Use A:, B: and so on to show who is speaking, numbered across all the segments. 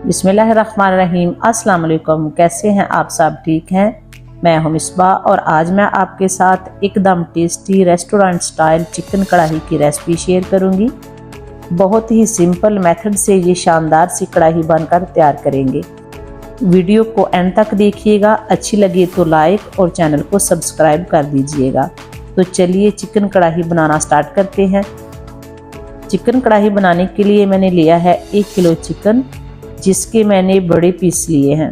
A: बिस्मिल्लाहिर्रहमानिर्रहीम। अस्सलाम वालेकुम। कैसे हैं आप सब? ठीक हैं? मैं हूं मिसबा और आज मैं आपके साथ एकदम टेस्टी रेस्टोरेंट स्टाइल चिकन कढ़ाई की रेसिपी शेयर करूंगी। बहुत ही सिंपल मेथड से ये शानदार सी कढ़ाई बनकर तैयार करेंगे। वीडियो को एंड तक देखिएगा, अच्छी लगे तो लाइक और चैनल को सब्सक्राइब कर दीजिएगा। तो चलिए चिकन कढ़ाई बनाना स्टार्ट करते हैं। चिकन कढ़ाई बनाने के लिए मैंने लिया है 1 किलो चिकन, जिसके मैंने बड़े पीस लिए हैं।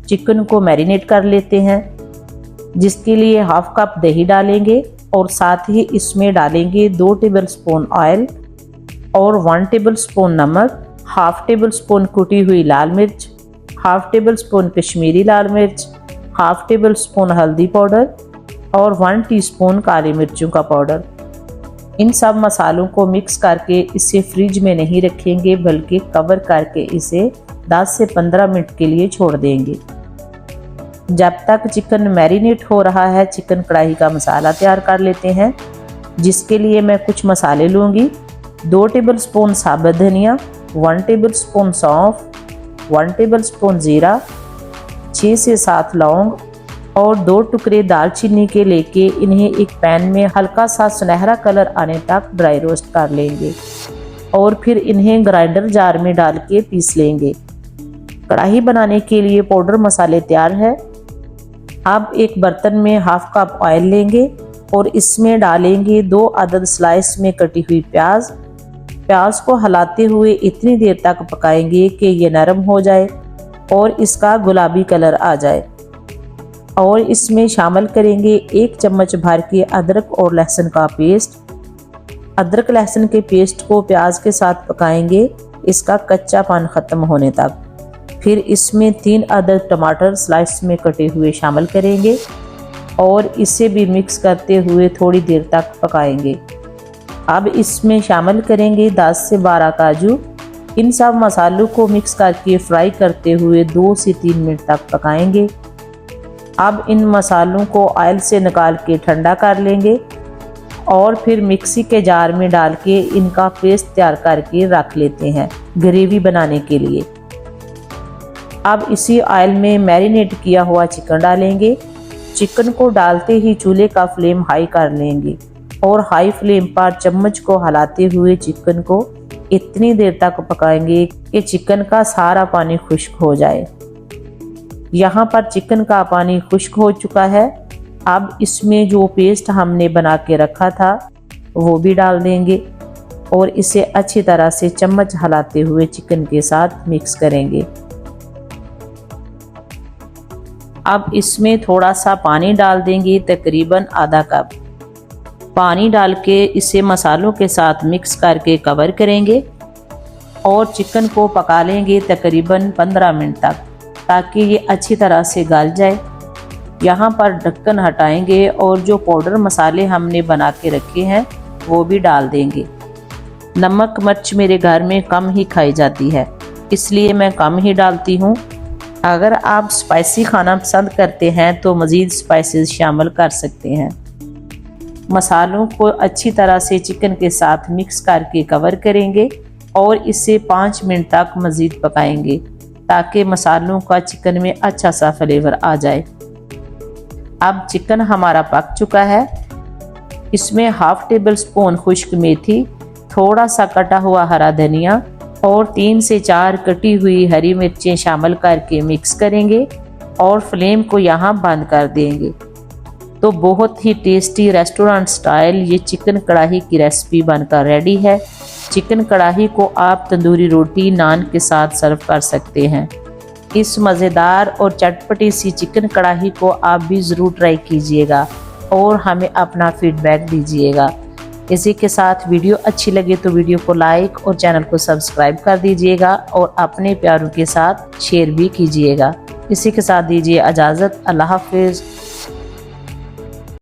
A: चिकन को मैरिनेट कर लेते हैं, जिसके लिए हाफ कप दही डालेंगे और साथ ही इसमें डालेंगे 2 टेबलस्पून ऑयल और 1 टेबलस्पून नमक, हाफ टेबल स्पून कुटी हुई लाल मिर्च, हाफ टेबल स्पून कश्मीरी लाल मिर्च, हाफ टेबल स्पून हल्दी पाउडर और 1 टीस्पून काली मिर्चों का पाउडर। इन सब मसालों को मिक्स करके इसे फ्रिज में नहीं रखेंगे, बल्कि कवर करके इसे 10 से 15 मिनट के लिए छोड़ देंगे। जब तक चिकन मैरिनेट हो रहा है, चिकन कढ़ाई का मसाला तैयार कर लेते हैं, जिसके लिए मैं कुछ मसाले लूँगी। 2 टेबलस्पून साबुत धनिया, 1 टेबलस्पून सौंफ, 1 टेबलस्पून जीरा, 6 से 7 लौंग और 2 टुकड़े दालचीनी के लेके इन्हें एक पैन में हल्का सा सुनहरा कलर आने तक ड्राई रोस्ट कर लेंगे और फिर इन्हें ग्राइंडर जार में डाल के पीस लेंगे। कढ़ाई बनाने के लिए पाउडर मसाले तैयार है। अब एक बर्तन में हाफ कप ऑयल लेंगे और इसमें डालेंगे 2 अदद स्लाइस में कटी हुई प्याज। प्याज को हिलाते हुए इतनी देर तक पकाएंगे कि ये नरम हो जाए और इसका गुलाबी कलर आ जाए। और इसमें शामिल करेंगे 1 चम्मच भर के अदरक और लहसुन का पेस्ट। अदरक लहसुन के पेस्ट को प्याज के साथ पकाएंगे इसका कच्चापन ख़त्म होने तक। फिर इसमें 3 अदद टमाटर स्लाइस में कटे हुए शामिल करेंगे और इसे भी मिक्स करते हुए थोड़ी देर तक पकाएंगे। अब इसमें शामिल करेंगे 10 से 12 काजू। इन सब मसालों को मिक्स करके फ्राई करते हुए 2 से 3 मिनट तक पकाएंगे। अब इन मसालों को ऑयल से निकाल के ठंडा कर लेंगे और फिर मिक्सी के जार में डाल के इनका पेस्ट तैयार करके रख लेते हैं ग्रेवी बनाने के लिए। अब इसी ऑयल में मैरिनेट किया हुआ चिकन डालेंगे। चिकन को डालते ही चूल्हे का फ्लेम हाई कर लेंगे और हाई फ्लेम पर चम्मच को हिलाते हुए चिकन को इतनी देर तक पकाएंगे कि चिकन का सारा पानी खुश्क हो जाए। यहाँ पर चिकन का पानी खुश्क हो चुका है। अब इसमें जो पेस्ट हमने बना के रखा था वो भी डाल देंगे और इसे अच्छी तरह से चम्मच हिलाते हुए चिकन के साथ मिक्स करेंगे। अब इसमें थोड़ा सा पानी डाल देंगे, तकरीबन आधा कप पानी डाल के इसे मसालों के साथ मिक्स करके कवर करेंगे और चिकन को पका लेंगे तकरीबन 15 मिनट तक, ताकि ये अच्छी तरह से गल जाए। यहाँ पर ढक्कन हटाएंगे और जो पाउडर मसाले हमने बना के रखे हैं वो भी डाल देंगे। नमक मिर्च मेरे घर में कम ही खाई जाती है, इसलिए मैं कम ही डालती हूँ। अगर आप स्पाइसी खाना पसंद करते हैं तो मज़ीद स्पाइसेस शामिल कर सकते हैं। मसालों को अच्छी तरह से चिकन के साथ मिक्स करके कवर करेंगे और इसे 5 मिनट तक मज़ीद पकाएंगे, ताकि मसालों का चिकन में अच्छा सा फ्लेवर आ जाए। अब चिकन हमारा पक चुका है। इसमें हाफ टेबल स्पून खुश्क मेथी, थोड़ा सा कटा हुआ हरा धनिया और 3 से 4 कटी हुई हरी मिर्चें शामिल करके मिक्स करेंगे और फ्लेम को यहाँ बंद कर देंगे। तो बहुत ही टेस्टी रेस्टोरेंट स्टाइल ये चिकन कढ़ाई की रेसिपी बनकर रेडी है। चिकन कढ़ाई को आप तंदूरी रोटी, नान के साथ सर्व कर सकते हैं। इस मज़ेदार और चटपटी सी चिकन कढ़ाई को आप भी ज़रूर ट्राई कीजिएगा और हमें अपना फीडबैक दीजिएगा। इसी के साथ वीडियो अच्छी लगे तो वीडियो को लाइक और चैनल को सब्सक्राइब कर दीजिएगा और अपने प्यारों के साथ शेयर भी कीजिएगा। इसी के साथ दीजिए इजाज़त। अल्लाह हाफ़िज़।